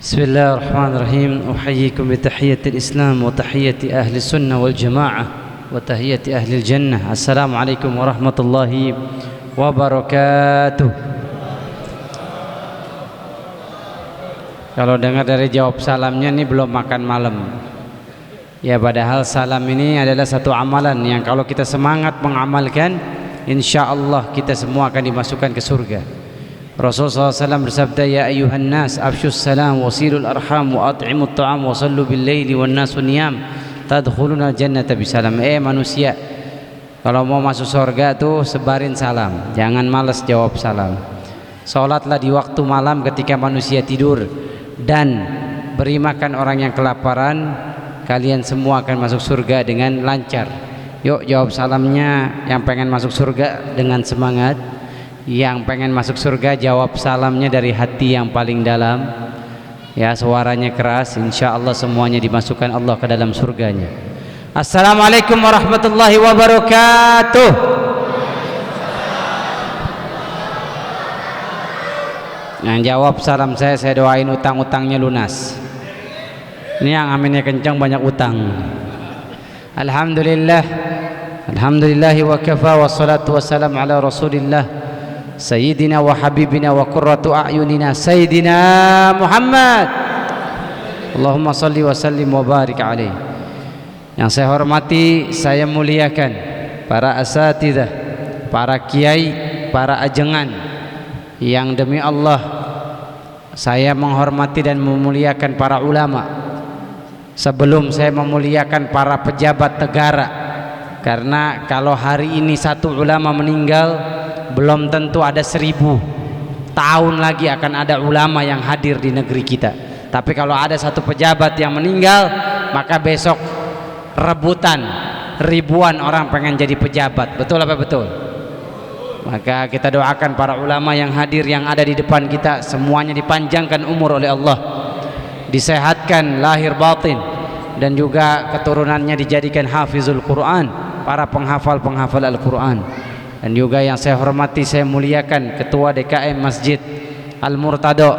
Bismillahirrahmanirrahim. Uhayyikum bi tahiyyatil Islam wa tahiyyati ahli sunnah wal jamaah wa tahiyyati ahli jannah. Assalamualaikum warahmatullahi wabarakatuh. Kalau dengar dari jawab salamnya ini belum makan malam. Ya, padahal salam ini adalah satu amalan yang kalau kita semangat mengamalkan, insyaallah kita semua akan dimasukkan ke surga. Rasulullah SAW bersabda, ya ayuhan nas afshus salam wasilul arham wa at'imut ta'am wa sallu bil laili wan nasu niyam tadkhuluna jannata bisalam. Manusia, kalau mau masuk surga tuh sebarin salam, jangan malas jawab salam. Salatlah di waktu malam ketika manusia tidur, dan beri makan orang yang kelaparan, kalian semua akan masuk surga dengan lancar. Yuk jawab salamnya yang pengen masuk surga dengan semangat. Yang pengen masuk surga jawab salamnya dari hati yang paling dalam. Ya, suaranya keras, insyaallah semuanya dimasukkan Allah ke dalam surganya. Assalamualaikum warahmatullahi wabarakatuh. Yang jawab salam saya doain utang-utangnya lunas. Ini yang aminnya kencang, banyak utang. Alhamdulillah, alhamdulillahi wa kafa, wassalatu wassalamu ala rasulillah Sayyidina wa habibina wa qurratu a'yunina Sayyidina Muhammad. Allahumma salli wa sallim wa barik alaih. Yang saya hormati, saya muliakan para asatidzah, para kiai, para ajengan, yang demi Allah saya menghormati dan memuliakan para ulama sebelum saya memuliakan para pejabat negara. Karena kalau hari ini satu ulama meninggal, belum tentu ada 1000 tahun lagi akan ada ulama yang hadir di negeri kita. Tapi kalau ada satu pejabat yang meninggal, maka besok rebutan ribuan orang pengen jadi pejabat. Betul apa betul? Maka kita doakan para ulama yang hadir, yang ada di depan kita, semuanya dipanjangkan umur oleh Allah, disehatkan lahir batin, dan juga keturunannya dijadikan hafizul Quran, para penghafal-penghafal Al-Quran. Dan juga yang saya hormati, saya muliakan Ketua DKM Masjid Al-Murtado.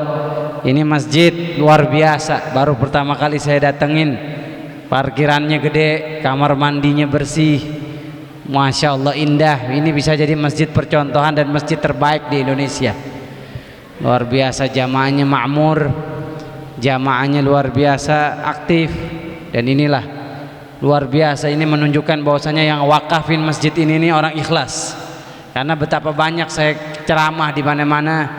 Ini masjid luar biasa, baru pertama kali saya datengin. Parkirannya gede, kamar mandinya bersih, Masya Allah indah. Ini bisa jadi masjid percontohan dan masjid terbaik di Indonesia. Luar biasa, jamaahnya makmur, jamaahnya luar biasa aktif. Dan inilah luar biasa, ini menunjukkan bahwasanya yang wakafin masjid ini orang ikhlas. Karena betapa banyak saya ceramah di mana-mana,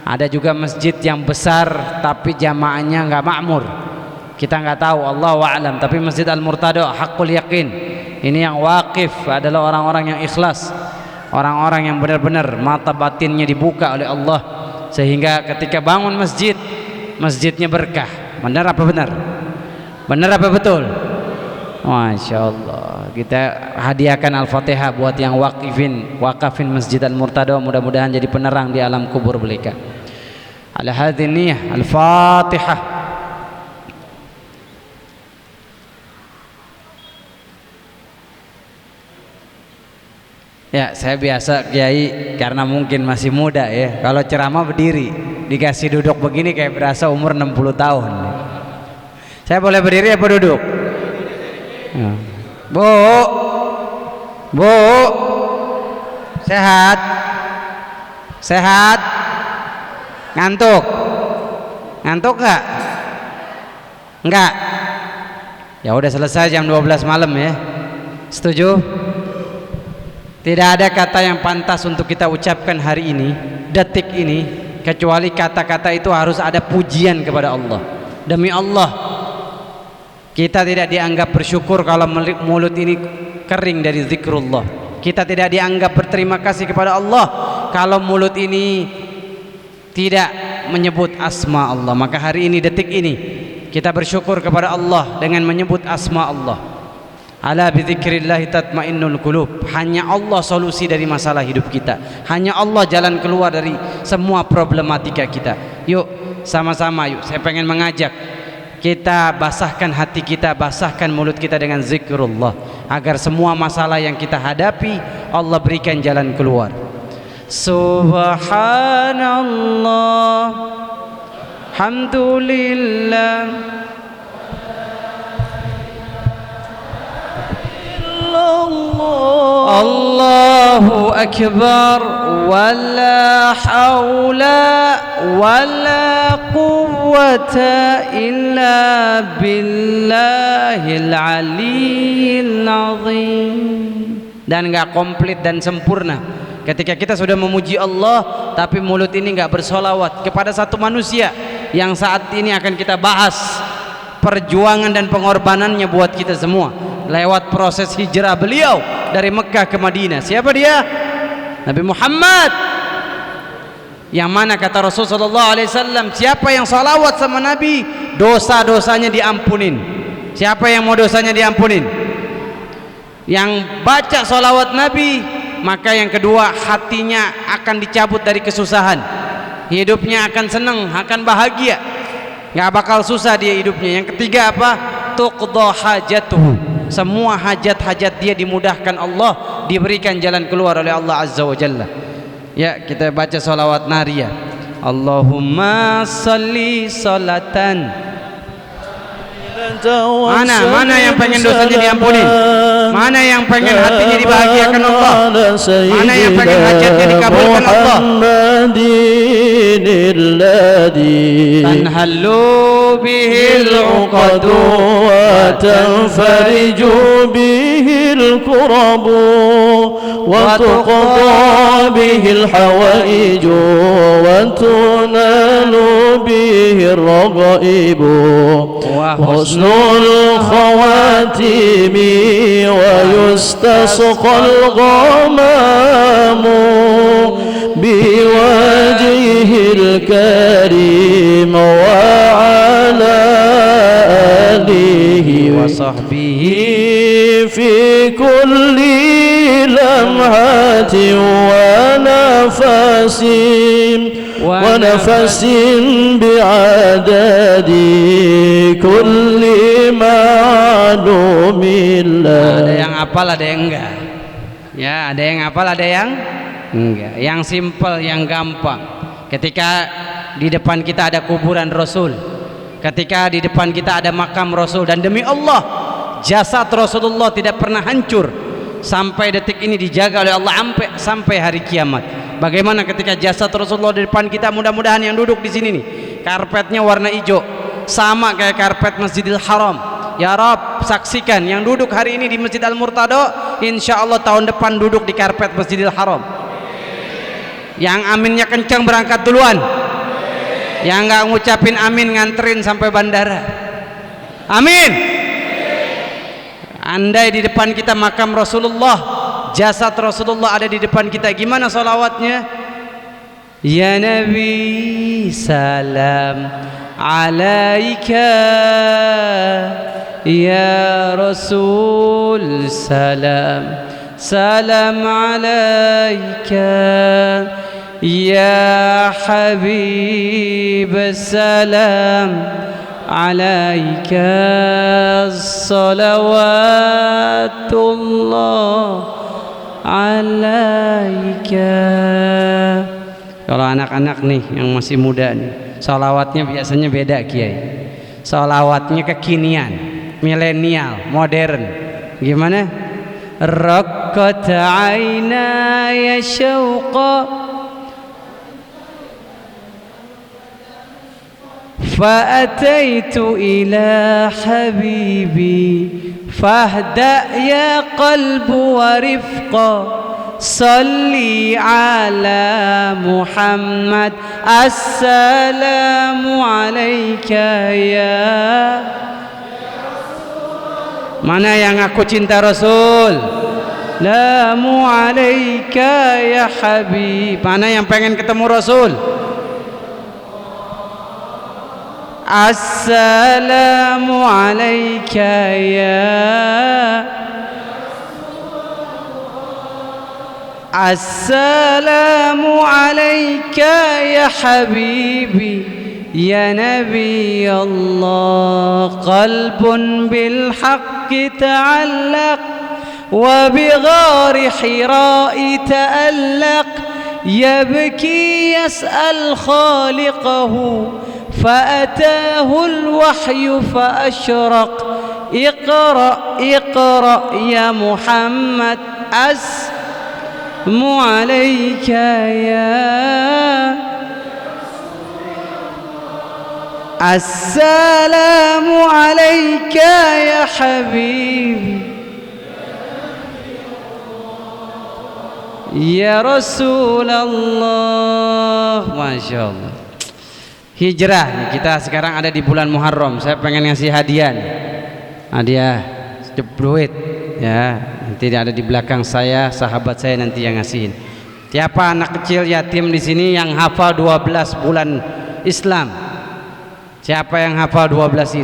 ada juga masjid yang besar tapi jamaahnya nggak makmur. Kita nggak tahu, Allahu a'lam. Tapi Masjid Al-Murtado hakul yakin, ini yang wakif adalah orang-orang yang ikhlas, orang-orang yang benar-benar mata batinnya dibuka oleh Allah, sehingga ketika bangun masjid, masjidnya berkah. Benar apa benar? Benar apa betul? Masya Allah. Kita hadiahkan Al-Fatihah buat yang wakafin Masjid Al-Murtado, mudah-mudahan jadi penerang di alam kubur mereka. Ala hadhihi niyyah, Al-Fatihah. Ya, saya biasa kiai karena mungkin masih muda ya. Kalau ceramah berdiri, dikasih duduk begini kayak berasa umur 60 tahun. Saya boleh berdiri apa duduk? Ya. Bu, Bu, sehat, sehat, ngantuk, ngantuk nggak? Enggak. Ya udah selesai jam 12 malam ya. Setuju? Tidak ada kata yang pantas untuk kita ucapkan hari ini, detik ini, kecuali kata-kata itu harus ada pujian kepada Allah. Demi Allah, kita tidak dianggap bersyukur kalau mulut ini kering dari zikrullah. Kita tidak dianggap berterima kasih kepada Allah kalau mulut ini tidak menyebut asma Allah. Maka hari ini, detik ini, kita bersyukur kepada Allah dengan menyebut asma Allah. Ala bidzikrillahi tatmainnul qulub. Hanya Allah solusi dari masalah hidup kita. Hanya Allah jalan keluar dari semua problematika kita. Yuk sama-sama, yuk saya pengen mengajak kita basahkan hati kita, basahkan mulut kita dengan zikrullah. agar semua masalah yang kita hadapi Allah berikan jalan keluar. Subhanallah, alhamdulillah, Allahu akbar, wala haula wala quwwata illa billahil aliyyil azim. Dan enggak komplit dan sempurna ketika kita sudah memuji Allah tapi mulut ini enggak bersolawat kepada satu manusia yang saat ini akan kita bahas perjuangan dan pengorbanannya buat kita semua lewat proses hijrah beliau dari Mekah ke Madinah. Siapa dia? Nabi Muhammad, yang mana kata Rasulullah SAW, siapa yang salawat sama Nabi dosa-dosanya diampunin. Siapa yang mau dosanya diampunin? Yang baca salawat Nabi, maka yang kedua hatinya akan dicabut dari kesusahan, hidupnya akan senang, akan bahagia, nggak bakal susah dia hidupnya. Yang ketiga apa? Tuqda hajatuhu, semua hajat-hajat dia dimudahkan Allah, diberikan jalan keluar oleh Allah Azza wa Jalla. Ya, kita baca salawat nariyah. Allahumma salli salatan. Mana yang pengen dosanya diampuni? Mana yang pengen hatinya dibahagiakan Allah? Mana yang pengen hajatnya dikabulkan Allah? Tanhallu bihil uqadu wa tanfariju bihil kurabu wa tuqda bihil hawaiju wa tunalu bihil ragaibu wa husnul khawatimi wa yustasqal ghamamu biwajhil karim wa ala alihi wa sahbihi fi kulli lamhatin wa nafasin wa nafasin bi'adadi kulli ma'lumillah. Ada yang hafal, ada yang enggak. Ya, ada yang hafal, ada yang enggak. Yang simple, yang gampang. Ketika di depan kita ada kuburan Rasul, ketika di depan kita ada makam Rasul, dan demi Allah jasad Rasulullah tidak pernah hancur sampai detik ini, dijaga oleh Allah sampai hari kiamat. Bagaimana ketika jasad Rasulullah di depan kita? Mudah-mudahan yang duduk di sini nih karpetnya warna hijau sama kayak karpet Masjidil Haram. Ya Rabb, saksikan yang duduk hari ini di Masjid Al-Murtado, insya Allah tahun depan duduk di karpet Masjidil Haram. Yang aminnya kencang berangkat duluan, yang nggak ngucapin amin nganterin sampai bandara. Amin. Andai di depan kita makam Rasulullah, jasad Rasulullah ada di depan kita, gimana salawatnya? Ya Nabi salam alaika, ya Rasul salam salam alaika, ya Habib salam alaika, salawatullah alaika. Kalau anak-anak nih yang masih muda nih, salawatnya biasanya beda Kiai. Salawatnya kekinian, milenial, modern. Gimana? Raqqat aynaya syauqa فأتيت إلى حبيبي فاهدأ يا قلب ورفقا صلي على محمد السلام عليك يا. Mana yang aku cinta Rasul? Lamu alaika ya Habib. Mana yang pengen ketemu Rasul? Assalamu alayka ya. Assalamu alayka ya habibi ya Nabi Allah. Qalbun bil haqqi ta'allaq وبغار حراء تألق يبكي يسأل خالقه فأتاه الوحي فأشرق اقرأ اقرأ يا محمد أسمع عليك يا السلام عليك يا حبيبي ya Rasulullah. Masya Allah. Hijrah nih, kita sekarang ada di bulan Muharram. Saya pengen ngasih hadiah nih. Hadiah duit ya, nanti ada di belakang saya, sahabat saya nanti yang ngasihin. Siapa anak kecil yatim di sini yang hafal 12 bulan Islam? Siapa yang hafal 12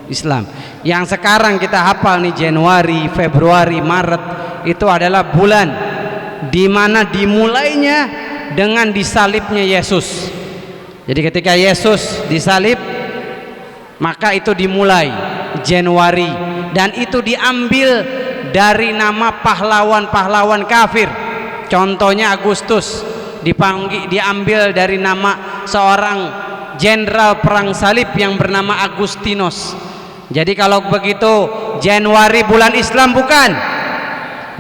Islam? Yang sekarang kita hafal nih, Januari, Februari, Maret, itu adalah bulan di mana dimulainya dengan disalibnya Yesus. Jadi ketika Yesus disalib, maka itu dimulai Januari, dan itu diambil dari nama pahlawan-pahlawan kafir. Contohnya Agustus diambil dari nama seorang jenderal perang salib yang bernama Agustinus. Jadi kalau begitu Januari bulan Islam bukan?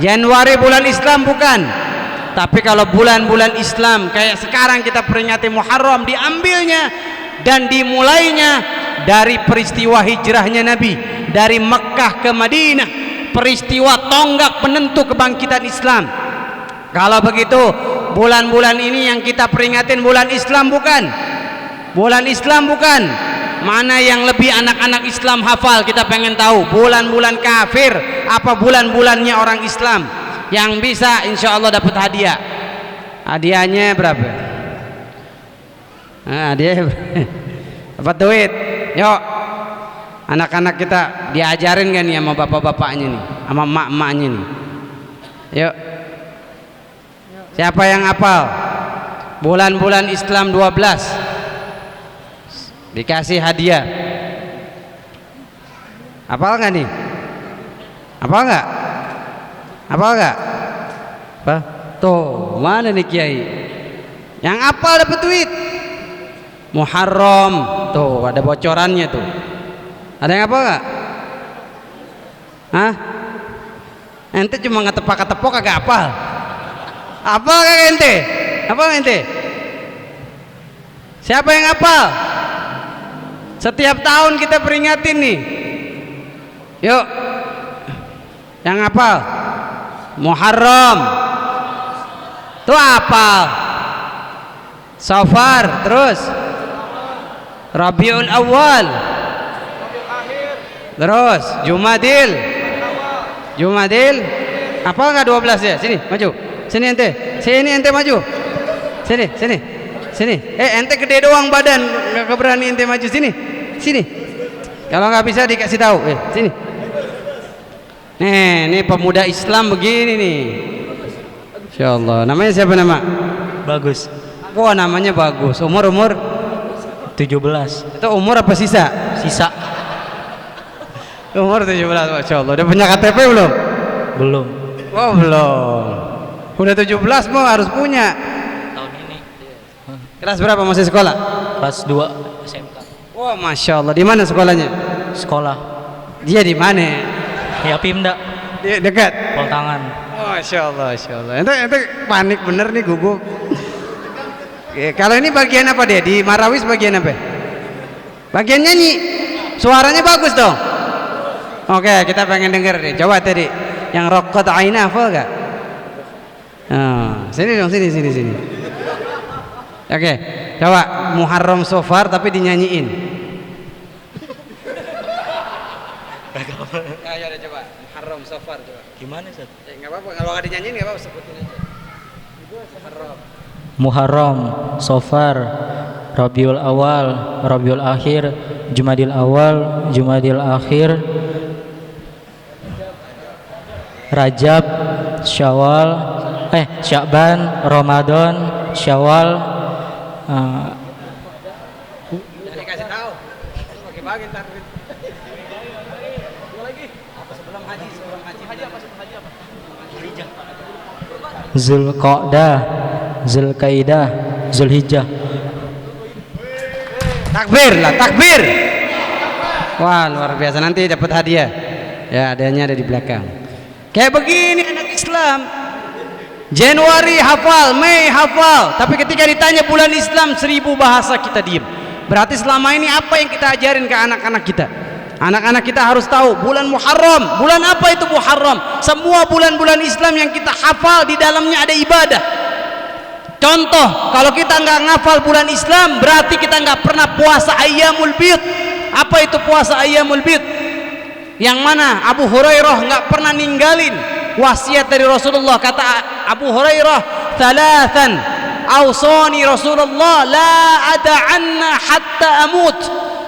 Januari bulan Islam bukan? Tapi kalau bulan-bulan Islam kayak sekarang kita peringati Muharram, diambilnya dan dimulainya dari peristiwa hijrahnya Nabi dari Mekkah ke Madinah, peristiwa tonggak penentu kebangkitan Islam. Kalau begitu bulan-bulan ini yang kita peringatin bulan Islam bukan? Bulan Islam bukan? Mana yang lebih anak-anak Islam hafal? Kita pengen tahu bulan-bulan kafir apa bulan-bulannya orang Islam. Yang bisa insya Allah dapat hadiah. Hadiahnya berapa? Nah, hadiah dapat duit. Yuk, anak-anak kita diajarin kan nih sama bapak-bapaknya nih, sama emak-emaknya nih. Yuk, siapa yang hafal bulan-bulan Islam 12? Dikasih hadiah. Hafal nggak nih? Hafal nggak? Hafal nggak? Apa? Tuh, mana nih Kiai? Yang hafal dapat duit. Muharram, tuh ada bocorannya tuh. Ada yang hafal nggak? Hah? Ente cuma ngetepok-ketepok kagak hafal. Hafal kagak ente? Hafal ente? Siapa yang hafal? Setiap tahun kita peringatin nih. Yuk, yang hafal Muharram itu hafal, Safar, terus Rabiul Awal, terus Jumadil. Hafal nggak 12 ya? Sini maju, sini ente maju, sini. Ente gede doang badan, nggak keberani ente maju sini. Kalau nggak bisa dikasih tahu. Sini. Nih pemuda Islam begini nih. Insya Allah. Namanya siapa nama? Bagus. Wah, namanya bagus. Umur 17. Itu umur apa sisa? Sisa. Umur 17, Masya Allah. Udah punya KTP belum? Belum. Oh belum. Udah 17 mau harus punya. Tahun ini. Kelas berapa masih sekolah? Kelas 2 SMK. Wah, Masya Allah. Di mana sekolahnya? Sekolah. Dia di mana? Ya Pimda. Di dekat. Pol tangan. Masya Allah, Masya Allah. Ente panik bener nih, gugup. Kalau ini bagian apa dia? Di Marawis bagian apa? Bagian nyanyi. Suaranya bagus dong. Oke, kita pengen denger deh. Coba tadi yang Raqat Aina hafal gak? Sini dong, sini. Oke, coba Muharram Safar tapi dinyanyiin. Ya udah coba Muharram Safar coba. Gimana Ustaz? Enggak apa-apa, kalau enggak dinyanyiin enggak apa-apa, sebutin aja. Muharram, Safar, Rabiul Awal, Rabiul Akhir, Jumadil Awal, Jumadil Akhir, Rajab, Syawal, Sya'ban, Ramadan, Syawal. Jadi kasih tahu. Bagi-bagi ntar. Lagi. Apa sebelum haji? Haji apa? Zulqa'dah, Zulkaidah, Zulhijjah. Takbir lah, takbir. Wah, luar biasa, nanti dapat hadiah. Ya, hadiahnya ada di belakang. Kayak begini anak Islam. Januari hafal, Mei hafal, tapi ketika ditanya bulan Islam 1000 bahasa kita diem. Berarti selama ini apa yang kita ajarin ke anak-anak kita? Anak-anak kita harus tahu bulan Muharram. Bulan apa itu Muharram? Semua bulan-bulan Islam yang kita hafal di dalamnya ada ibadah. Contoh, kalau kita nggak ngafal bulan Islam, berarti kita nggak pernah puasa Ayyamul Bid. Apa itu puasa Ayyamul Bid? Yang mana Abu Hurairah nggak pernah ninggalin wasiat dari Rasulullah. Kata Abu Hurairah, "Thalathan awsani Rasulullah la ada'anna hatta amut."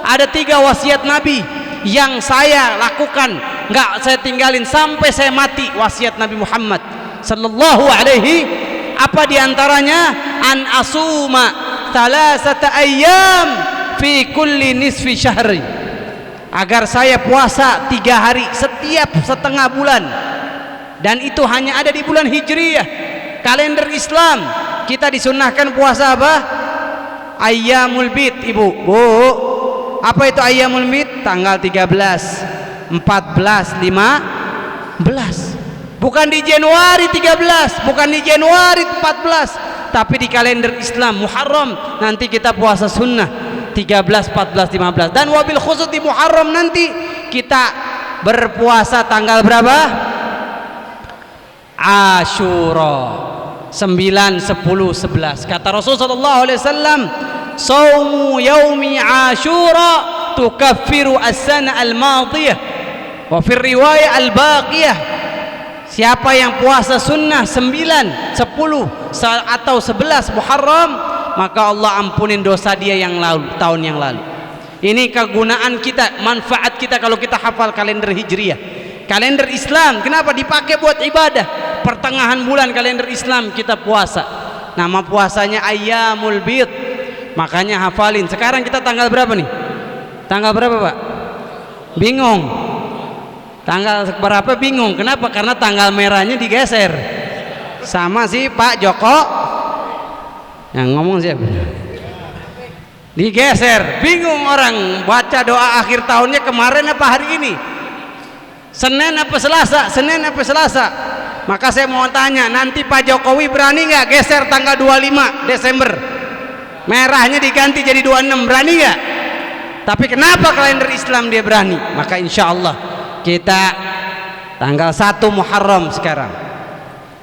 Ada 3 wasiat Nabi yang saya lakukan, nggak saya tinggalin sampai saya mati. Wasiat Nabi Muhammad sallallahu alaihi, apa diantaranya? An asuma thalathata ayyam fi kulli nisfi syahri, agar saya puasa 3 hari setiap setengah bulan, dan itu hanya ada di bulan Hijriyah. Kalender Islam kita disunnahkan puasa apa? Ayyamul Bid. Ibu, Bu, apa itu Ayyamul Bid? Tanggal 13, 14, 15. Bukan di Januari 13, bukan di Januari 14, tapi di kalender Islam Muharram. Nanti kita puasa sunnah 13, 14, 15. Dan wabil khusus di Muharram nanti kita berpuasa tanggal berapa? Asyura 9, 10, 11. Kata Rasulullah sallallahu alaihi wasallam, "Shaumu yaumi Asyura tukaffiru as-sana al-madiyah wa fi riwayah al-baqiyah." Siapa yang puasa sunnah 9, 10 atau 11 Muharram, maka Allah ampunin dosa dia yang lalu, tahun yang lalu. Ini kegunaan kita, manfaat kita kalau kita hafal kalender Hijriyah. Kalender Islam kenapa dipakai buat ibadah? Pertengahan bulan kalender Islam kita puasa. Nama puasanya Ayyamul Bid. Makanya hafalin. Sekarang kita tanggal berapa nih? Tanggal berapa, Pak? Bingung. Tanggal berapa bingung. Kenapa? Karena tanggal merahnya digeser. Sama sih Pak Joko. Yang ngomong siapa? Digeser. Bingung orang baca doa akhir tahunnya kemarin apa hari ini? Senin apa Selasa? Senin apa Selasa? Maka saya mau tanya, nanti Pak Jokowi berani nggak geser tanggal 25 Desember? Merahnya diganti jadi 26, berani nggak? Tapi kenapa kalender Islam dia berani? Maka insya Allah kita tanggal 1 Muharram sekarang,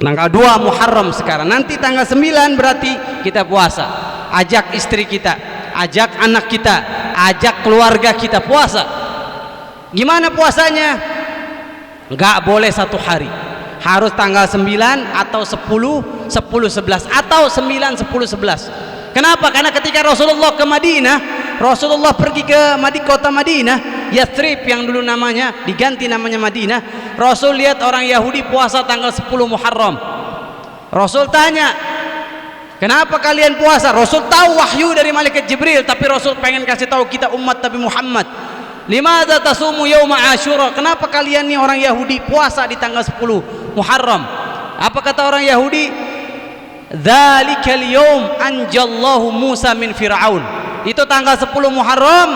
tanggal 2 Muharram sekarang, nanti tanggal 9 berarti kita puasa. Ajak istri kita, ajak anak kita, ajak keluarga kita puasa. Gimana puasanya? Nggak boleh 1 hari, harus tanggal 9 atau 10, 10, 11 atau 9, 10, 11. Kenapa? Karena ketika Rasulullah ke Madinah, Rasulullah pergi ke kota Madinah, Yathrib yang dulu namanya diganti namanya Madinah. Rasul lihat orang Yahudi puasa tanggal 10 Muharram. Rasul tanya, kenapa kalian puasa? Rasul tahu wahyu dari malaikat Jibril, tapi Rasul pengen kasih tahu kita umat Nabi Muhammad. Limadza tasumu yauma Asyura? Kenapa kalian nih orang Yahudi puasa di tanggal 10 Muharram? Apa kata orang Yahudi? Dzalikal yaum anjallahu Musa min Fir'aun. Itu tanggal 10 Muharram,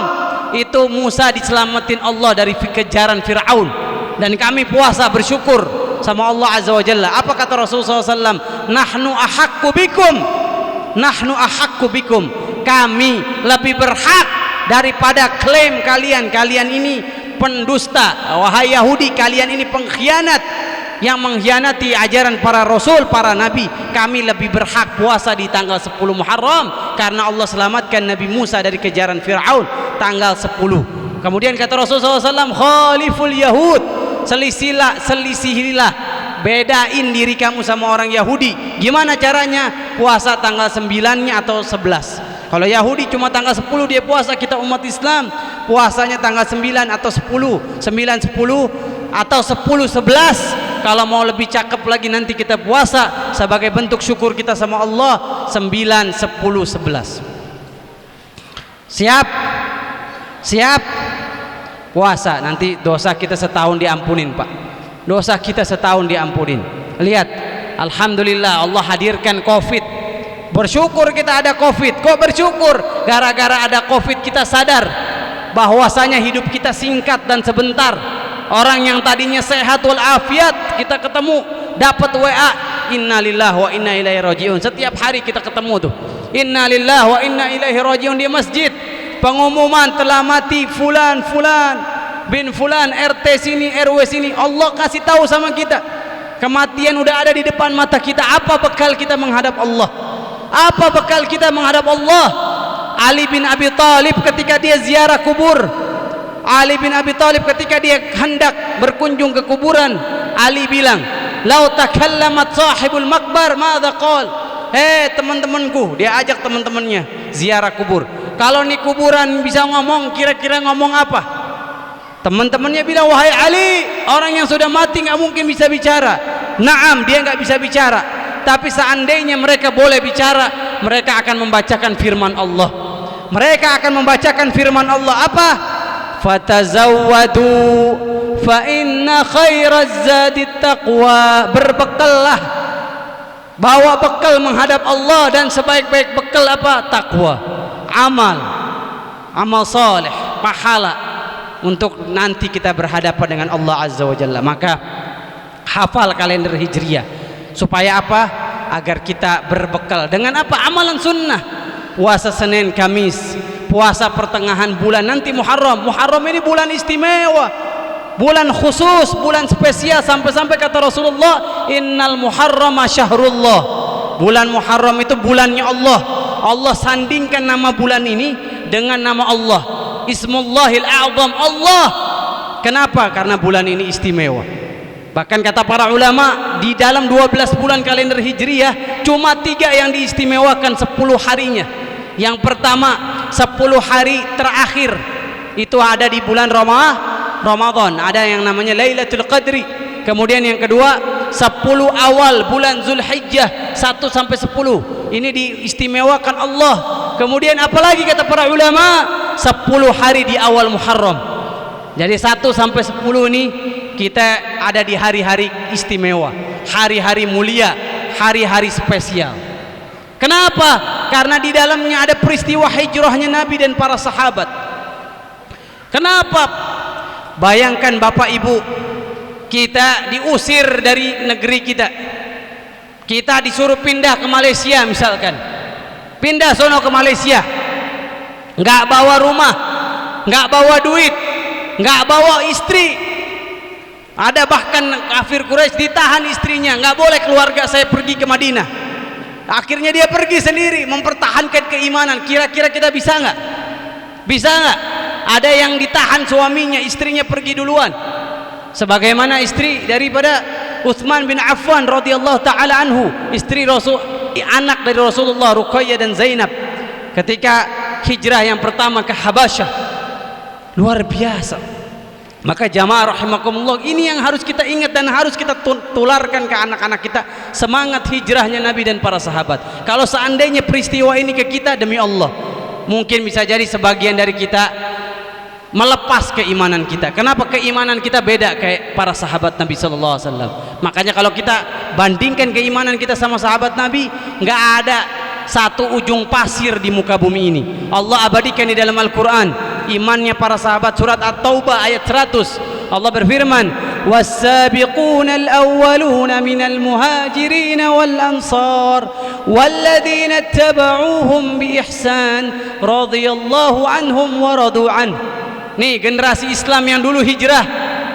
itu Musa diselamatin Allah dari kejaran Fir'aun. Dan kami puasa bersyukur sama Allah Azza wa Jalla. Apa kata Rasulullah SAW? Nahnu ahaqqu bikum, nahnu ahaqqu bikum. Kami lebih berhak daripada klaim kalian. Kalian ini pendusta, wahai Yahudi, kalian ini pengkhianat yang mengkhianati ajaran para rasul, para nabi. Kami lebih berhak puasa di tanggal 10 Muharram karena Allah selamatkan Nabi Musa dari kejaran Fir'aun tanggal 10. Kemudian kata Rasulullah SAW, khaliful Yahud, selisihilah, bedain diri kamu sama orang Yahudi. Gimana caranya? Puasa tanggal 9-nya atau 11. Kalau Yahudi cuma tanggal 10 dia puasa, kita umat Islam puasanya tanggal 9 atau 10, 9, 10 atau 10, 11. Kalau mau lebih cakep lagi nanti kita puasa sebagai bentuk syukur kita sama Allah 9, 10, 11. Siap? Siap? Puasa nanti dosa kita setahun diampunin, Pak. Dosa kita setahun diampunin. Lihat Alhamdulillah Allah hadirkan Covid. Bersyukur kita ada Covid. Kok bersyukur? Gara-gara ada Covid kita sadar bahwasanya hidup kita singkat dan sebentar. Orang yang tadinya sehat walafiat kita ketemu dapat WA innalillahi wa inna ilaihi rajiun. Setiap hari kita ketemu tuh innalillahi wa inna ilaihi rajiun di masjid. Pengumuman telah mati fulan bin fulan, RT sini, RW sini. Allah kasih tahu sama kita kematian udah ada di depan mata kita. Apa bekal kita menghadap Allah? Apa bekal kita menghadap Allah? Ali bin Abi Thalib ketika dia ziarah kubur, Ali bin Abi Thalib ketika dia hendak berkunjung ke kuburan, Ali bilang, "Lau takallamat sahibul makbar madza qal?" Teman-temanku, dia ajak teman-temannya ziarah kubur. Kalau nih kuburan bisa ngomong, kira-kira ngomong apa? Teman-temannya bilang, "Wahai Ali, orang yang sudah mati nggak mungkin bisa bicara." Naam, dia nggak bisa bicara. Tapi seandainya mereka boleh bicara, mereka akan membacakan firman Allah. Mereka akan membacakan firman Allah apa? Fatazawwadu fa inna khairaz zadit taqwa. Berbekallah, bawa bekal menghadap Allah, dan sebaik-baik bekal apa? Takwa, amal saleh, pahala untuk nanti kita berhadapan dengan Allah Azza wa Jalla. Maka hafal kalender Hijriah. Supaya apa? Agar kita berbekal dengan apa? Amalan sunnah. Puasa Senin Kamis, puasa pertengahan bulan, nanti Muharram. Muharram ini bulan istimewa, bulan khusus, bulan spesial. Sampai-sampai kata Rasulullah, innal muharrama syahrullah. Bulan Muharram itu bulannya Allah. Allah sandingkan nama bulan ini dengan nama Allah, Ismullahil A'zam, Allah. Kenapa? Karena bulan ini istimewa. Bahkan kata para ulama, di dalam 12 bulan kalender Hijriah cuma 3 yang diistimewakan 10 harinya. Yang pertama 10 hari terakhir itu ada di bulan Ramadan, ada yang namanya Lailatul Qadri. Kemudian yang kedua 10 awal bulan Zulhijjah 1 sampai 10. Ini diistimewakan Allah. Kemudian apalagi kata para ulama, 10 hari di awal Muharram. Jadi 1 sampai 10 ini kita ada di hari-hari istimewa, hari-hari mulia, hari-hari spesial. Kenapa? Karena di dalamnya ada peristiwa hijrahnya Nabi dan para sahabat. Kenapa? Bayangkan Bapak Ibu, kita diusir dari negeri kita, kita disuruh pindah ke Malaysia misalkan, pindah sono ke Malaysia, nggak bawa rumah, nggak bawa duit, nggak bawa istri. Ada bahkan kafir Quraisy ditahan istrinya, nggak boleh keluarga saya pergi ke Madinah. Akhirnya dia pergi sendiri mempertahankan keimanan. Kira-kira kita bisa nggak? Bisa nggak? Ada yang ditahan suaminya, istrinya pergi duluan. Sebagaimana istri daripada Utsman bin Affan radhiyallahu taala anhu, istri Rasul, anak dari Rasulullah, Ruqayyah dan Zainab, ketika hijrah yang pertama ke Habasyah. Luar biasa. Maka jamaah rahimakumullah, ini yang harus kita ingat dan harus kita tularkan ke anak-anak kita, semangat hijrahnya Nabi dan para sahabat. Kalau seandainya peristiwa ini ke kita, demi Allah, mungkin bisa jadi sebagian dari kita melepas keimanan kita. Kenapa? Keimanan kita beda kayak para sahabat Nabi sallallahu alaihi wasallam. Makanya kalau kita bandingkan keimanan kita sama sahabat Nabi, nggak ada satu ujung pasir di muka bumi ini. Allah abadikan di dalam Al-Quran imannya para sahabat. Surat At-Taubah ayat 100, Allah berfirman, was-sabiquna al-awwaluna minal muhajirin wal ansar walladzina ittaba'uuhum bi ihsan radhiyallahu anhum wa radu an. Nih generasi Islam yang dulu hijrah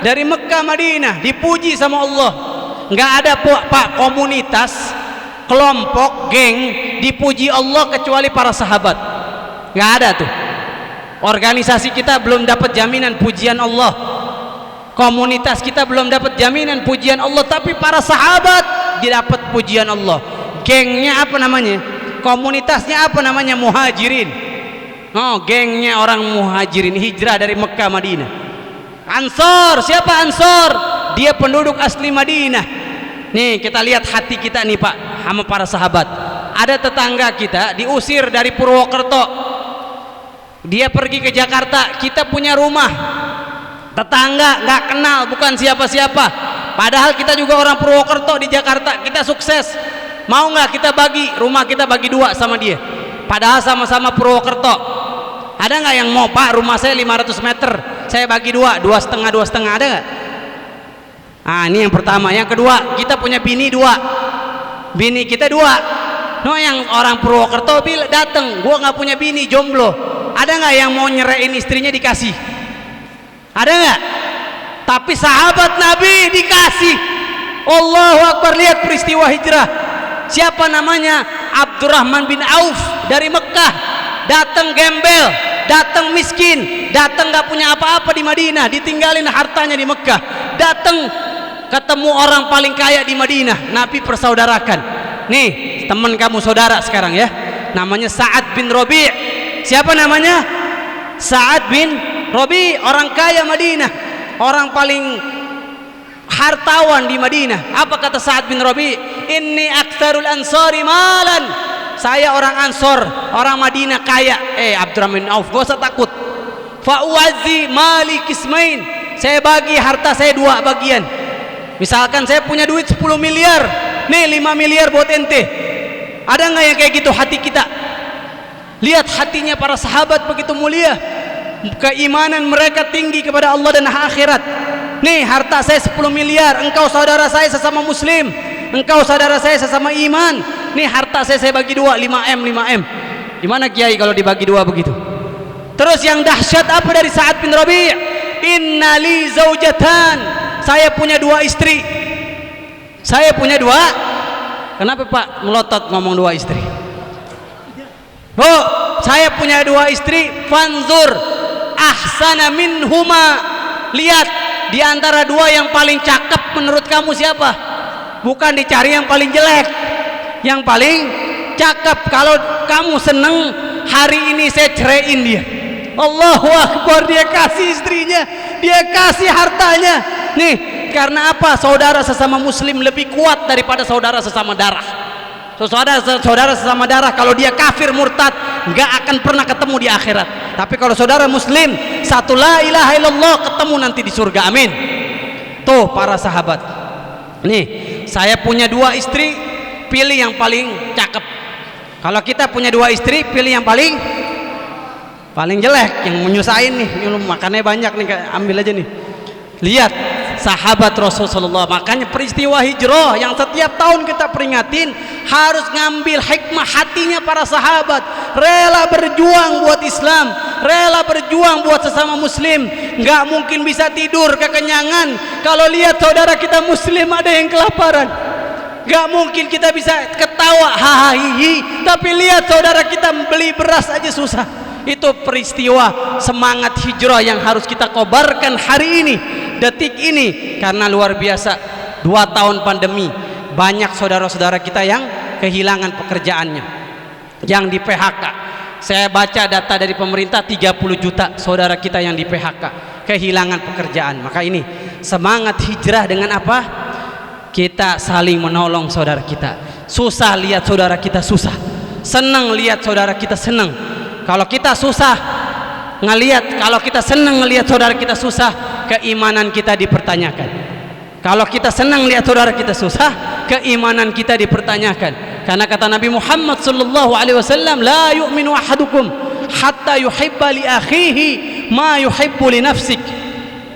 dari Mekah Madinah, dipuji sama Allah. Nggak ada pak komunitas, kelompok, geng dipuji Allah kecuali para sahabat. Nggak ada tuh. Organisasi kita belum dapat jaminan pujian Allah, komunitas kita belum dapat jaminan pujian Allah, tapi para sahabat didapat pujian Allah. Gengnya apa namanya? Komunitasnya apa namanya? Muhajirin. Oh, gengnya orang muhajirin, hijrah dari Mekah Madinah. Ansor, siapa Ansor? Dia penduduk asli Madinah. Nih kita lihat hati kita nih Pak, sama para sahabat. Ada tetangga kita diusir dari Purwokerto, dia pergi ke Jakarta. Kita punya rumah, tetangga nggak kenal, bukan siapa-siapa, Padahal kita juga orang Purwokerto di Jakarta, kita sukses. Mau nggak kita bagi rumah kita bagi dua sama dia? Padahal sama-sama Purwokerto. Ada nggak yang mau, Pak, rumah saya 500 meter, saya bagi dua, 2,5 ada nggak? Ah, ini yang pertama. Yang kedua, kita punya bini dua, bini kita dua. No, yang orang Purwokerto datang, gua nggak punya bini, jomblo. Ada nggak yang mau nyerain istrinya dikasih? Ada nggak? Tapi sahabat Nabi dikasih. Allahu Akbar. Lihat peristiwa hijrah. Siapa namanya? Abdurrahman bin Auf dari Mekah. Datang gembel, datang miskin, datang nggak punya apa-apa di Madinah, ditinggalin hartanya di Mekah. Datang ketemu orang paling kaya di Madinah, Nabi persaudarakan. Nih, teman kamu saudara sekarang ya. Namanya Sa'ad bin Rabi'. Siapa namanya? Sa'ad bin Rabi', orang kaya Madinah, orang paling hartawan di Madinah. Apa kata Sa'ad bin Rabi'? Inni aktsarul ansari malan. Saya orang Ansor, orang Madinah kaya. Abdurrahman bin Auf, gak usah takut. Fa uazzi mali kismain. Saya bagi harta saya dua bagian. Misalkan saya punya duit 10 miliar, nih 5 miliar buat ente. Ada nggak yang kayak gitu hati kita? Lihat hatinya para sahabat begitu mulia, keimanan mereka tinggi kepada Allah dan akhirat. Nih harta saya 10 miliar, engkau saudara saya sesama muslim, engkau saudara saya sesama iman. Nih harta saya bagi dua, 5M. Gimana Kiai kalau dibagi dua begitu? Terus yang dahsyat apa dari Sa'ad bin Rabi'? Innali zaujatan. Saya punya dua istri. Saya punya dua. Kenapa Pak melotot ngomong dua istri? Oh, saya punya dua istri. Fanzur ahsana minhuma. Lihat di antara dua yang paling cakep menurut kamu siapa? Bukan dicari yang paling jelek, yang paling cakep. Kalau kamu seneng, hari ini saya ceraiin dia. Allahu Akbar. Dia kasih istrinya, dia kasih hartanya. Nih, karena apa? Saudara sesama muslim lebih kuat daripada saudara sesama darah. Saudara sesama darah, kalau dia kafir murtad, nggak akan pernah ketemu di akhirat. Tapi kalau saudara muslim, satu la ilaha illallah, ketemu nanti di surga. Amin. Tuh para sahabat. Nih, saya punya dua istri, pilih yang paling cakep. Kalau kita punya dua istri, pilih yang paling jelek, yang menyusahin nih. Ini makannya banyak nih, ambil aja nih. Lihat sahabat Rasulullah. Makanya peristiwa hijrah yang setiap tahun kita peringatin, harus ngambil hikmah hatinya para sahabat. Rela berjuang buat Islam, rela berjuang buat sesama muslim. Nggak mungkin bisa tidur kekenyangan kalau lihat saudara kita muslim ada yang kelaparan. Nggak mungkin kita bisa ketawa hahaha, tapi lihat saudara kita beli beras aja susah. Itu peristiwa semangat hijrah yang harus kita kobarkan hari ini, detik ini. Karena luar biasa, 2 tahun pandemi, banyak saudara-saudara kita yang kehilangan pekerjaannya, yang di PHK. Saya baca data dari pemerintah, 30 juta saudara kita yang di PHK, kehilangan pekerjaan. Maka ini semangat hijrah dengan apa? Kita saling menolong saudara kita. Susah lihat saudara kita susah, senang lihat saudara kita senang. Kalau kita susah ngelihat, kalau kita senang ngelihat saudara kita susah, keimanan kita dipertanyakan. Kalau kita senang lihat saudara kita susah, keimanan kita dipertanyakan. Karena kata Nabi Muhammad sallallahu alaihi wasallam, la yu'minu ahadukum hatta yuhibba li akhihi ma yuhibbu li nafsik.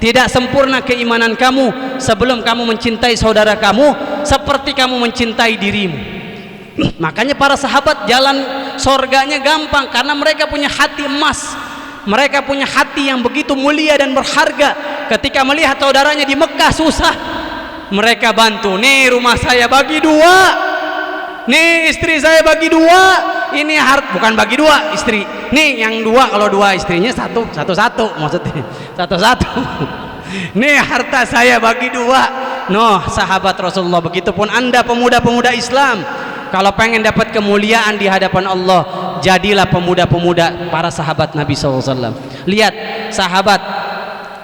Tidak sempurna keimanan kamu sebelum kamu mencintai saudara kamu seperti kamu mencintai dirimu. Makanya para sahabat jalan surganya gampang, karena mereka punya hati emas, mereka punya hati yang begitu mulia dan berharga. Ketika melihat saudaranya di Mekah susah, mereka bantu. Nih rumah saya bagi dua, nih istri saya bagi dua, ini bukan bagi dua istri, nih yang dua, kalau dua istrinya satu maksudnya satu. Nih harta saya bagi dua. Noh sahabat Rasulullah. Begitupun anda pemuda-pemuda Islam, kalau pengen dapat kemuliaan di hadapan Allah, jadilah pemuda-pemuda para sahabat Nabi SAW. Lihat sahabat,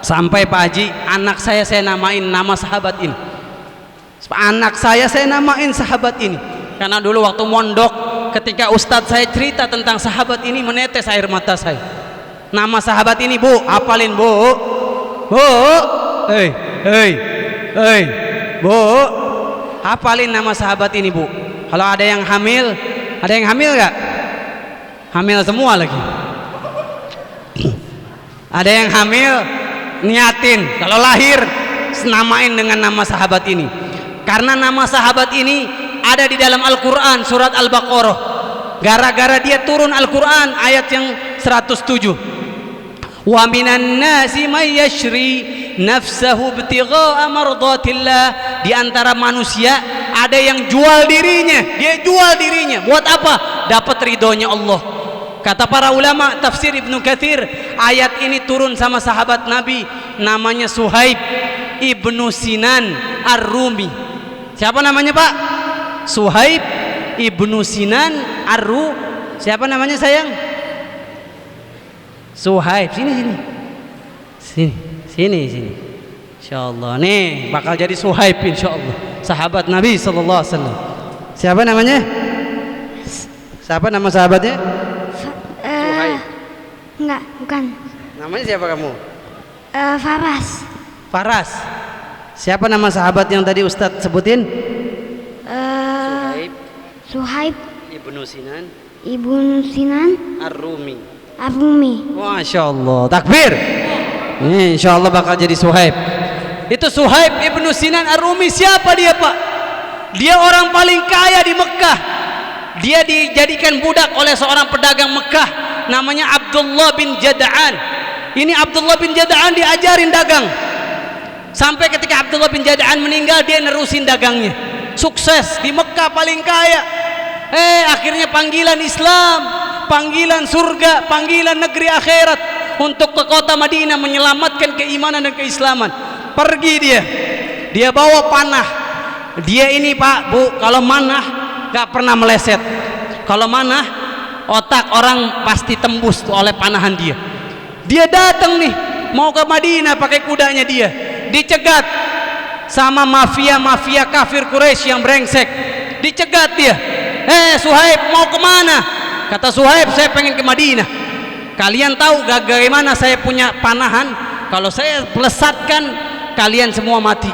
sampai Pak Haji, anak saya namain nama sahabat ini. Anak saya namain sahabat ini. Karena dulu waktu mondok, ketika ustadz saya cerita tentang sahabat ini, menetes air mata saya. Nama sahabat ini, Bu, hafalin Bu. Bu, hei, Bu, hafalin nama sahabat ini, Bu. Kalau ada yang hamil nggak? Hamil semua lagi. Ada yang hamil, niatin kalau lahir namain dengan nama sahabat ini. Karena nama sahabat ini ada di dalam Al-Quran surat Al-Baqarah. Gara-gara dia turun Al-Quran ayat yang 107. Wa minan nasi may yashri nafsahu ibtigha'a mardatillah. Di antara manusia ada yang jual dirinya. Dia jual dirinya buat apa? Dapat ridhonya Allah. Kata para ulama tafsir Ibnu Katsir, ayat ini turun sama sahabat Nabi namanya Suhaib Ibnu Sinan Ar-Rumi. Siapa namanya, Pak? Suhaib Ibnu Sinan Siapa namanya, sayang? Suhaib. Sini. Insyaallah nih bakal jadi Suhaib insyaallah. Sahabat Nabi sallallahu alaihi wasallam. Siapa namanya? Siapa nama sahabatnya? Suhaib. Enggak, bukan. Namanya siapa kamu? Faras. Siapa nama sahabat yang tadi Ustadz sebutin? Suhaib Ibnu Sinan Ar-Rumi. Masya Allah, takbir. Ini insya Allah bakal jadi Suhaib. Itu Suhaib Ibnu Sinan Ar-Rumi. Siapa dia, Pak? Dia orang paling kaya di Mekah. Dia dijadikan budak oleh seorang pedagang Mekah namanya Abdullah bin Jada'an. Ini Abdullah bin Jada'an diajarin dagang. Sampai ketika Abdullah bin Jada'an meninggal, dia nerusin dagangnya. Sukses di Mekah, paling kaya. Akhirnya panggilan Islam, panggilan surga, panggilan negeri akhirat untuk ke kota Madinah menyelamatkan keimanan dan keislaman. Pergi dia bawa panah. Dia ini, Pak, Bu, kalau manah gak pernah meleset. Kalau manah, otak orang pasti tembus oleh panahan dia. Dia datang nih mau ke Madinah pakai kudanya, dia dicegat sama mafia kafir Quraisy yang brengsek. Dicegat dia. Suhaib, mau kemana? Kata Suhaib, saya pengen ke Madinah. Kalian tahu bagaimana saya punya panahan? Kalau saya pelesatkan, kalian semua mati.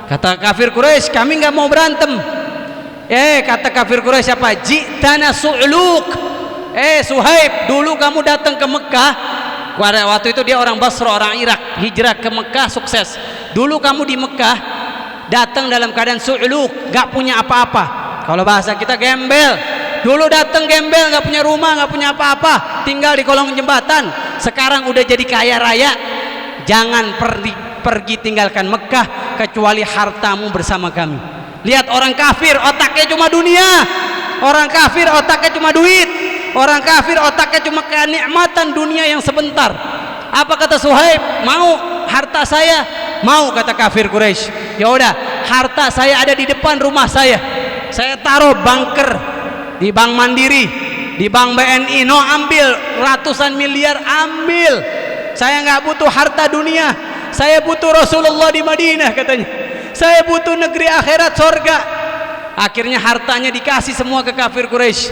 Kata kafir Quraisy, kami nggak mau berantem. Kata kafir Quraisy apa? Ji'tana su'luk. Suhaib, dulu kamu datang ke Mekah. Pada waktu itu dia orang Basra, orang Irak, hijrah ke Mekah, sukses. Dulu kamu di Mekah datang dalam keadaan su'luk, gak punya apa-apa. Kalau bahasa kita gembel. Dulu datang gembel, gak punya rumah, gak punya apa-apa, tinggal di kolong jembatan. Sekarang udah jadi kaya raya. Jangan pergi tinggalkan Mekah kecuali hartamu bersama kami. Lihat orang kafir otaknya cuma dunia. Orang kafir otaknya cuma duit. Orang kafir otaknya cuma kenikmatan dunia yang sebentar. Apa kata Suhaib? Mau harta saya? Mau, kata kafir Quraisy. Ya udah, harta saya ada di depan rumah saya. Saya taruh banker di Bank Mandiri, di Bank BNI. No, ambil ratusan miliar, ambil. Saya nggak butuh harta dunia. Saya butuh Rasulullah di Madinah, katanya. Saya butuh negeri akhirat, sorga. Akhirnya hartanya dikasih semua ke kafir Quraisy.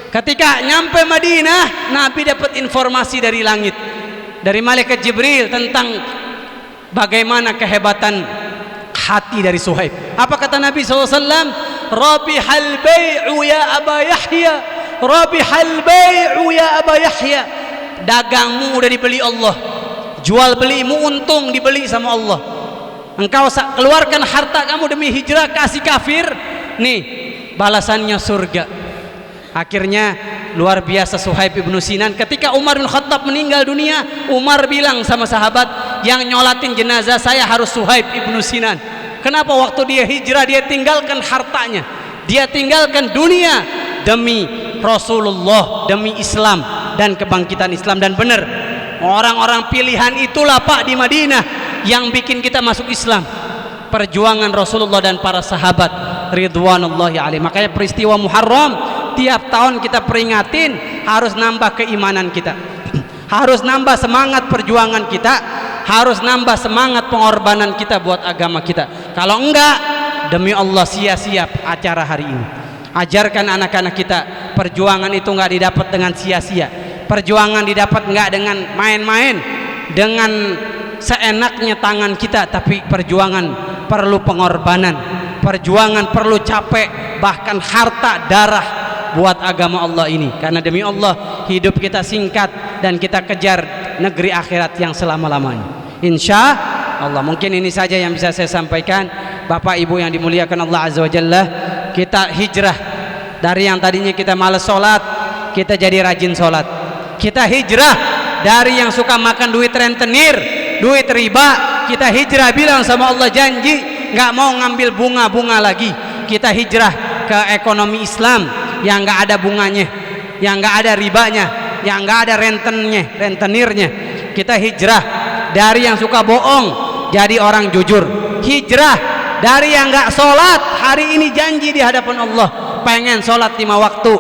Ketika nyampe Madinah, Nabi dapat informasi dari langit, dari malaikat Jibril tentang bagaimana kehebatan hati dari Suhaib. Apa kata Nabi SAW? Rabihal bai'u ya Aba Yahya. Rabihal bai'u ya Aba Yahya. Dagangmu udah dibeli Allah. Jual belimu untung dibeli sama Allah. Engkau keluarkan harta kamu demi hijrah kasih kafir. Nih balasannya surga. Akhirnya luar biasa Suhaib Ibnu Sinan. Ketika Umar bin Khattab meninggal dunia, Umar bilang sama sahabat, yang nyolatin jenazah saya harus Suhaib Ibnu Sinan. Kenapa? Waktu dia hijrah dia tinggalkan hartanya, dia tinggalkan dunia demi Rasulullah, demi Islam dan kebangkitan Islam. Dan benar, orang-orang pilihan itulah, Pak, di Madinah yang bikin kita masuk Islam. Perjuangan Rasulullah dan para sahabat ridwanullahi alaihim. Makanya peristiwa Muharram tiap tahun kita peringatin, harus nambah keimanan kita, harus nambah semangat perjuangan kita, harus nambah semangat pengorbanan kita buat agama kita. Kalau enggak, demi Allah sia-sia acara hari ini. Ajarkan anak-anak kita, perjuangan itu enggak didapat dengan sia-sia. Perjuangan didapat enggak dengan main-main, dengan seenaknya tangan kita, tapi perjuangan perlu pengorbanan, perjuangan perlu capek, bahkan harta, darah buat agama Allah ini. Karena demi Allah hidup kita singkat dan kita kejar negeri akhirat yang selama-lamanya, insya Allah. Mungkin ini saja yang bisa saya sampaikan. Bapak Ibu yang dimuliakan Allah Azza wa Jalla, kita hijrah dari yang tadinya kita malas sholat, kita jadi rajin sholat. Kita hijrah dari yang suka makan duit rentenir, duit riba, kita hijrah bilang sama Allah, janji nggak mau ngambil bunga-bunga lagi. Kita hijrah ke ekonomi Islam yang nggak ada bunganya, yang nggak ada ribanya, yang nggak ada rentenirnya. Kita hijrah dari yang suka bohong jadi orang jujur. Hijrah dari yang nggak sholat, hari ini janji di hadapan Allah pengen sholat 5 waktu.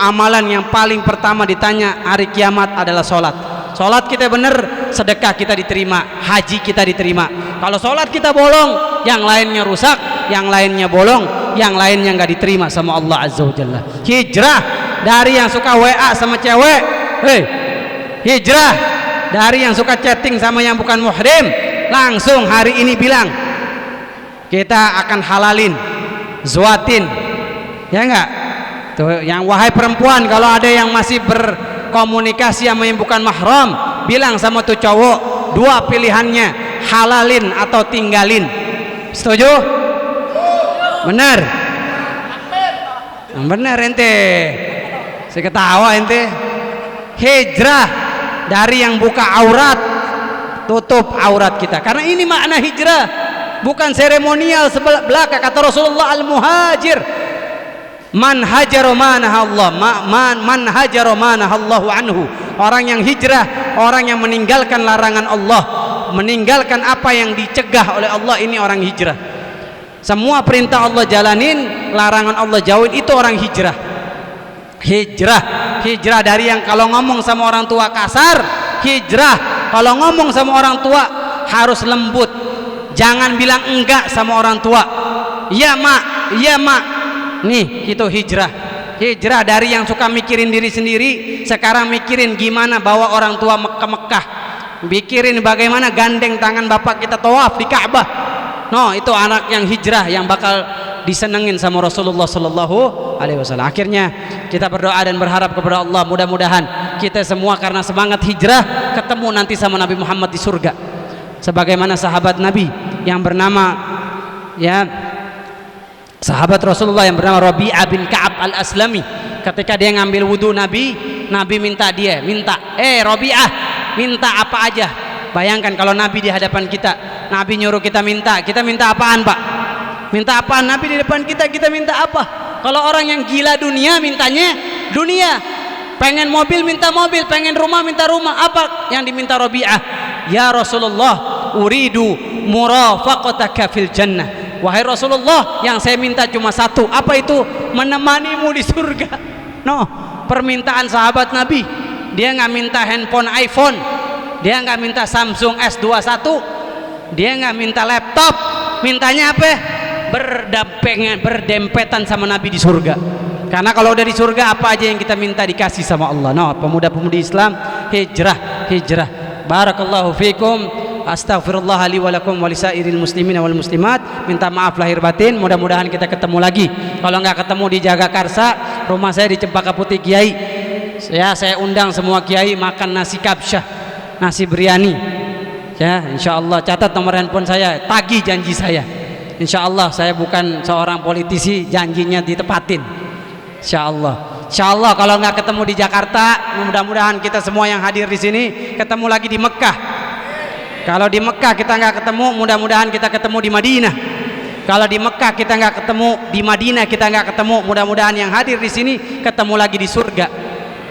Amalan yang paling pertama ditanya hari kiamat adalah sholat. Sholat kita benar, sedekah kita diterima, haji kita diterima. Kalau sholat kita bolong, yang lainnya rusak, yang lainnya bolong, yang lainnya nggak diterima sama Allah Azza wa Jalla. Hijrah dari yang suka WA sama cewek, hijrah dari yang suka chatting sama yang bukan muhrim, langsung hari ini bilang kita akan halalin, zuatin, ya enggak? Tuh, yang wahai perempuan, kalau ada yang masih berkomunikasi sama yang bukan mahram, bilang sama tuh cowok, 2 pilihannya, halalin atau tinggalin. Setuju? Benar? Benar ente. Saya ketawa ente. Hijrah dari yang buka aurat, tutup aurat kita. Karena ini makna hijrah, bukan seremonial belaka. Kata Rasulullah, al-muhajir man hajara manahallah, man hajara manahallahu anhu. Orang yang hijrah, orang yang meninggalkan larangan Allah, meninggalkan apa yang dicegah oleh Allah, ini orang hijrah. Semua perintah Allah jalanin, larangan Allah jauhin, itu orang hijrah. Hijrah dari yang kalau ngomong sama orang tua kasar. Hijrah kalau ngomong sama orang tua harus lembut, jangan bilang enggak sama orang tua. Iya mak, iya mak. Nih itu hijrah. Hijrah dari yang suka mikirin diri sendiri, sekarang mikirin gimana bawa orang tua ke Mekah, mikirin bagaimana gandeng tangan bapak kita tawaf di Ka'bah. No, itu anak yang hijrah, yang bakal disenengin sama Rasulullah Sallallahu Alaihi Wasallam. Akhirnya kita berdoa dan berharap kepada Allah, mudah-mudahan kita semua karena semangat hijrah ketemu nanti sama Nabi Muhammad di surga, sebagaimana sahabat Nabi yang bernama, ya, sahabat Rasulullah yang bernama Rabi'ah bin Ka'ab al-Aslami. Ketika dia ngambil wudhu Nabi minta dia, Rabi'ah, minta apa aja. Bayangkan kalau Nabi di hadapan kita, Nabi nyuruh kita minta apaan Pak? Minta apaan? Nabi di depan kita minta apa? Kalau orang yang gila dunia mintanya dunia, pengen mobil minta mobil, pengen rumah minta rumah. Apa yang diminta Rabi'ah? Ya Rasulullah, uridu murafaqataka fil jannah. Wahai Rasulullah, yang saya minta cuma satu. Apa itu? Menemanimu di surga. No, permintaan sahabat Nabi. Dia nggak minta handphone iPhone, dia nggak minta Samsung S21, dia nggak minta laptop. Mintanya apa? Berdempetan sama Nabi di surga. Karena kalau udah di surga, apa aja yang kita minta dikasih sama Allah. No, pemuda-pemudi Islam, hijrah. Barakallahu fikum. Astaghfirullah li wa lakum wa lisairil muslimin wal muslimat. Minta maaf lahir batin. Mudah-mudahan kita ketemu lagi. Kalau nggak ketemu di Jagakarsa, rumah saya di Cempaka Putih Kiai. Saya undang semua kiai makan nasi kapsyah, nasi biryani. Ya, insyaallah catat nomor handphone saya, tagih janji saya. Insyaallah saya bukan seorang politisi, janjinya ditepatin. Insyaallah kalau nggak ketemu di Jakarta, mudah-mudahan kita semua yang hadir di sini ketemu lagi di Mekah. Kalau di Mekah kita nggak ketemu, mudah-mudahan kita ketemu di Madinah. Kalau di Mekah kita nggak ketemu, di Madinah kita nggak ketemu, mudah-mudahan yang hadir di sini ketemu lagi di surga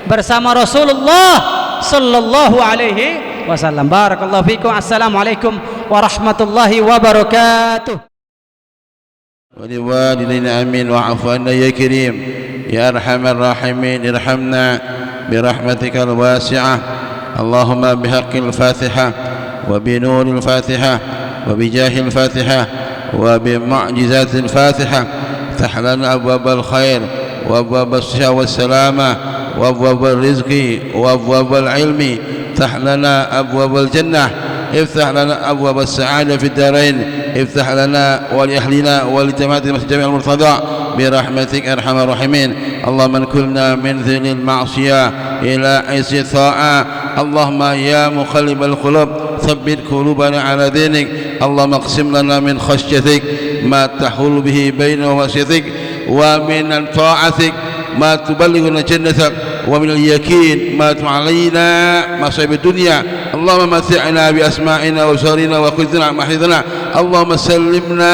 bersama Rasulullah Sallallahu Alaihi Wasallam. Barakallahu fikum. Assalamualaikum warahmatullahi wabarakatuh. ولوالدينا آمين واعف عنا يا كريم يا أرحم الراحمين ارحمنا برحمتك الواسعة اللهم بحق الفاتحة وبنور الفاتحة وبجاه الفاتحة وبمعجزات الفاتحة افتح لنا أبواب الخير وأبواب الصحة والسلامة وأبواب الرزق وأبواب العلم افتح لنا أبواب الجنة افتح لنا أبواب السعادة في الدارين، افتح لنا ولأهلنا ولجماعة المسجد جميع المرتضى برحمتك أرحم الراحمين. اللهم انقلنا من ذل المعصية إلى عز الطاعة. اللهم يا مقلب القلوب ثبت قلوبنا على دينك. اللهم اقسم لنا من خشيتك ما تحول به بيننا ومعصيتك، ومن طاعتك ما تبلغنا جنتك، ومن اليقين ما علينا مصائب الدنيا. اللهم متعنا بأسماعنا وأبصارنا وقوتنا ما أحييتنا. اللهم سلمنا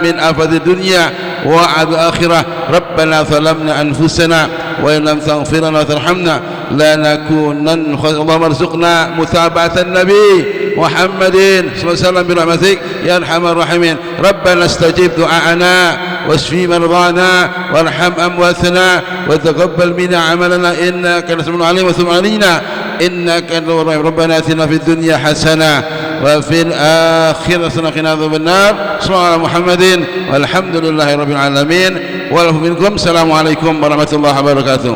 من آفات الدنيا وعذاب الآخرة. ربنا ظلمنا أنفسنا وإن لم تغفر لنا وترحمنا لنكونن. اللهم ارزقنا متابعة النبي محمد صلى الله عليه وسلم برحمتك يا أرحم الراحمين. ربنا استجب دعاءنا واشفي مرضانا وارحم أمواتنا وتقبل منا عملنا إنك أنت السميع العليم وتب علينا إنك أنت الغفور الرحيم. ربنا آتنا في الدنيا حسنة وفي الآخرة حسنة وقنا عذاب النار. صلى الله على محمد والحمد لله رب العالمين. والعفو منكم. السلام عليكم ورحمة الله وبركاته.